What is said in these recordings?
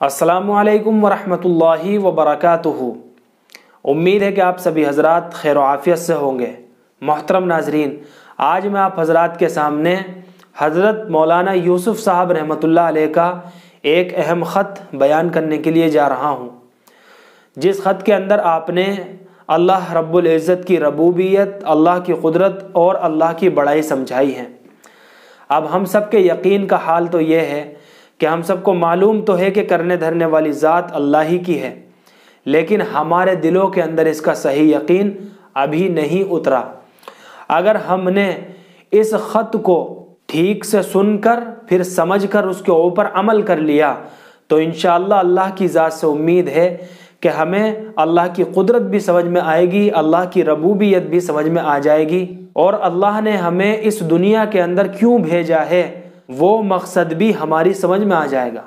السلام علیکم ورحمۃ اللہ وبرکاتہ۔ امید ہے کہ آپ سبھی حضرات خیر و عافیت سے ہوں گے۔ محترم ناظرین، آج میں آپ حضرات کے سامنے حضرت مولانا یوسف صاحب رحمۃ اللہ علیہ کا ایک اہم خط بیان کرنے کے لیے جا رہا ہوں، جس خط کے اندر آپ نے اللہ رب العزت کی ربوبیت، اللہ کی قدرت اور اللہ کی بڑائی سمجھائی ہے۔ اب ہم سب کے یقین کا حال تو یہ ہے کہ ہم سب کو معلوم تو ہے کہ کرنے دھرنے والی ذات اللہ ہی کی ہے، لیکن ہمارے دلوں کے اندر اس کا صحیح یقین ابھی نہیں اترا۔ اگر ہم نے اس خط کو ٹھیک سے سن کر پھر سمجھ کر اس کے اوپر عمل کر لیا تو انشاءاللہ اللہ کی ذات سے امید ہے کہ ہمیں اللہ کی قدرت بھی سمجھ میں آئے گی، اللہ کی ربوبیت بھی سمجھ میں آ جائے گی، اور اللہ نے ہمیں اس دنیا کے اندر کیوں بھیجا ہے وہ مقصد بھی ہماری سمجھ میں آ جائے گا۔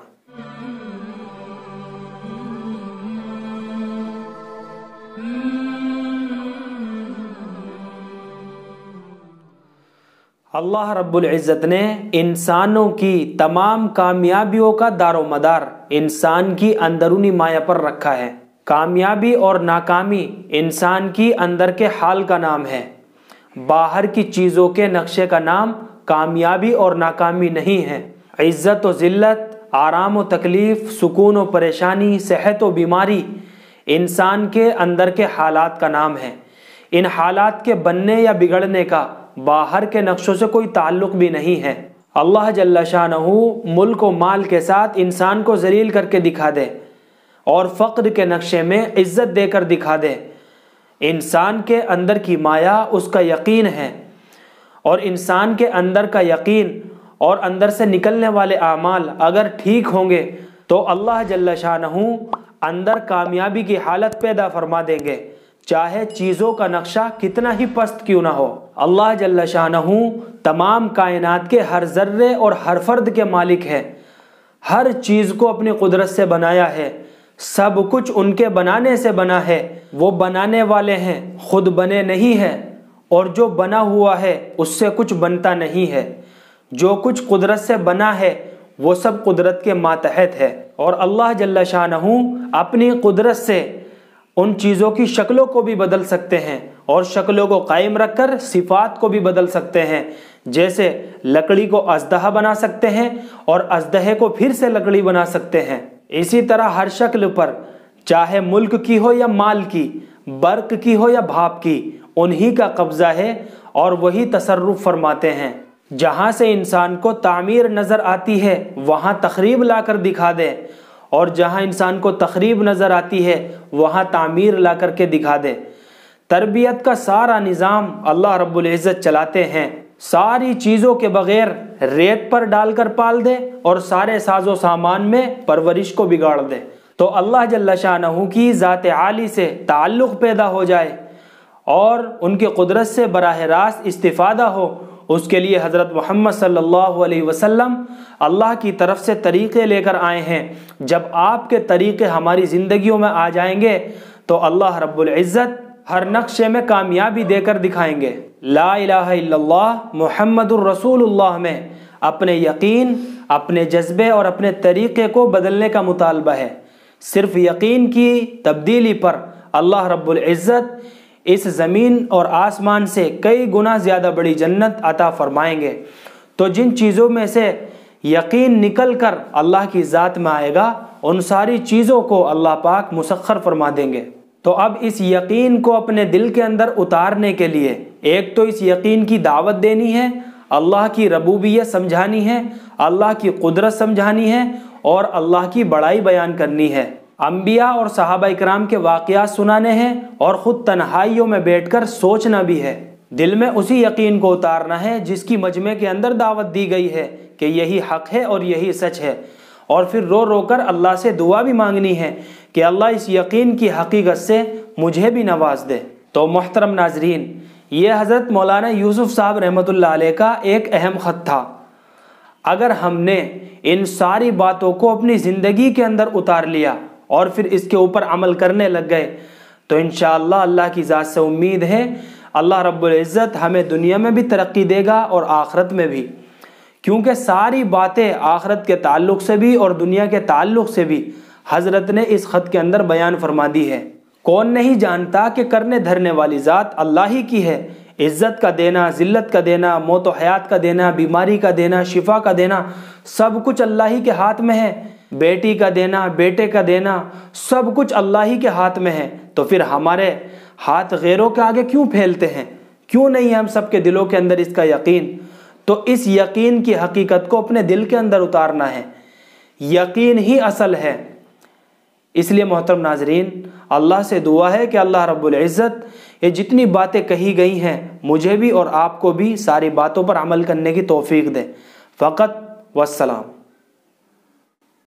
اللہ رب العزت نے انسانوں کی تمام کامیابیوں کا دار و مدار انسان کی اندرونی مایا پر رکھا ہے۔ کامیابی اور ناکامی انسان کی اندر کے حال کا نام ہے۔ باہر کی چیزوں کے نقشے کا نام کامیابی اور ناکامی نہیں ہے۔ عزت و ذلت، آرام و تکلیف، سکون و پریشانی، صحت و بیماری انسان کے اندر کے حالات کا نام ہے۔ ان حالات کے بننے یا بگڑنے کا باہر کے نقشوں سے کوئی تعلق بھی نہیں ہے۔ اللہ جل شانہ ملک و مال کے ساتھ انسان کو ذلیل کر کے دکھا دے اور فقر کے نقشے میں عزت دے کر دکھا دے۔ انسان کے اندر کی مایا اس کا یقین ہے، اور انسان کے اندر کا یقین اور اندر سے نکلنے والے اعمال اگر ٹھیک ہوں گے تو اللہ جل شانہ اندر کامیابی کی حالت پیدا فرما دیں گے، چاہے چیزوں کا نقشہ کتنا ہی پست کیوں نہ ہو۔ اللہ جل شانہ تمام کائنات کے ہر ذرے اور ہر فرد کے مالک ہے، ہر چیز کو اپنی قدرت سے بنایا ہے، سب کچھ ان کے بنانے سے بنا ہے۔ وہ بنانے والے ہیں، خود بنے نہیں ہے، اور جو بنا ہوا ہے اس سے کچھ بنتا نہیں ہے۔ جو کچھ قدرت سے بنا ہے وہ سب قدرت کے ماتحت ہے، اور اللہ جل شانہ اپنی قدرت سے ان چیزوں کی شکلوں کو بھی بدل سکتے ہیں، اور شکلوں کو قائم رکھ کر صفات کو بھی بدل سکتے ہیں۔ جیسے لکڑی کو اژدہا بنا سکتے ہیں اور اژدہے کو پھر سے لکڑی بنا سکتے ہیں، اسی طرح ہر شکل پر، چاہے ملک کی ہو یا مال کی، برق کی ہو یا بھاپ کی، انہی کا قبضہ ہے اور وہی تصرف فرماتے ہیں۔ جہاں سے انسان کو تعمیر نظر آتی ہے وہاں تخریب لا کر دکھا دے، اور جہاں انسان کو تخریب نظر آتی ہے وہاں تعمیر لا کر کے دکھا دے۔ تربیت کا سارا نظام اللہ رب العزت چلاتے ہیں، ساری چیزوں کے بغیر ریت پر ڈال کر پال دے اور سارے ساز و سامان میں پرورش کو بگاڑ دے، تو اللہ جل شانہ کی ذات عالی سے تعلق پیدا ہو جائے اور ان کی قدرت سے براہ راست استفادہ ہو۔ اس کے لیے حضرت محمد صلی اللہ علیہ وسلم اللہ کی طرف سے طریقے لے کر آئے ہیں۔ جب آپ کے طریقے ہماری زندگیوں میں آ جائیں گے تو اللہ رب العزت ہر نقشے میں کامیابی دے کر دکھائیں گے۔ لا الہ الا اللہ محمد الرسول اللہ میں اپنے یقین، اپنے جذبے اور اپنے طریقے کو بدلنے کا مطالبہ ہے۔ صرف یقین کی تبدیلی پر اللہ رب العزت اس زمین اور آسمان سے کئی گنا زیادہ بڑی جنت عطا فرمائیں گے۔ تو جن چیزوں میں سے یقین نکل کر اللہ کی ذات میں آئے گا ان ساری چیزوں کو اللہ پاک مسخر فرما دیں گے۔ تو اب اس یقین کو اپنے دل کے اندر اتارنے کے لیے ایک تو اس یقین کی دعوت دینی ہے، اللہ کی ربوبیت سمجھانی ہے، اللہ کی قدرت سمجھانی ہے، اور اللہ کی بڑائی بیان کرنی ہے۔ انبیاء اور صحابہ کرام کے واقعات سنانے ہیں، اور خود تنہائیوں میں بیٹھ کر سوچنا بھی ہے۔ دل میں اسی یقین کو اتارنا ہے جس کی مجمع کے اندر دعوت دی گئی ہے کہ یہی حق ہے اور یہی سچ ہے، اور پھر رو رو کر اللہ سے دعا بھی مانگنی ہے کہ اللہ اس یقین کی حقیقت سے مجھے بھی نواز دے۔ تو محترم ناظرین، یہ حضرت مولانا یوسف صاحب رحمۃ اللہ علیہ کا ایک اہم خط تھا۔ اگر ہم نے ان ساری باتوں کو اپنی زندگی کے اندر اتار لیا اور پھر اس کے اوپر عمل کرنے لگ گئے تو انشاءاللہ اللہ کی ذات سے امید ہے اللہ رب العزت ہمیں دنیا میں بھی ترقی دے گا اور آخرت میں بھی، کیونکہ ساری باتیں آخرت کے تعلق سے بھی اور دنیا کے تعلق سے بھی حضرت نے اس خط کے اندر بیان فرما دی ہے۔ کون نہیں جانتا کہ کرنے دھرنے والی ذات اللہ ہی کی ہے۔ عزت کا دینا، ذلت کا دینا، موت و حیات کا دینا، بیماری کا دینا، شفا کا دینا، سب کچھ اللہ ہی کے ہاتھ میں ہے۔ بیٹی کا دینا، بیٹے کا دینا، سب کچھ اللہ ہی کے ہاتھ میں ہے۔ تو پھر ہمارے ہاتھ غیروں کے آگے کیوں پھیلتے ہیں؟ کیوں نہیں ہے ہم سب کے دلوں کے اندر اس کا یقین؟ تو اس یقین کی حقیقت کو اپنے دل کے اندر اتارنا ہے۔ یقین ہی اصل ہے۔ اس لیے محترم ناظرین، اللہ سے دعا ہے کہ اللہ رب العزت یہ جتنی باتیں کہی گئی ہیں مجھے بھی اور آپ کو بھی ساری باتوں پر عمل کرنے کی توفیق دے۔ فقط والسلام۔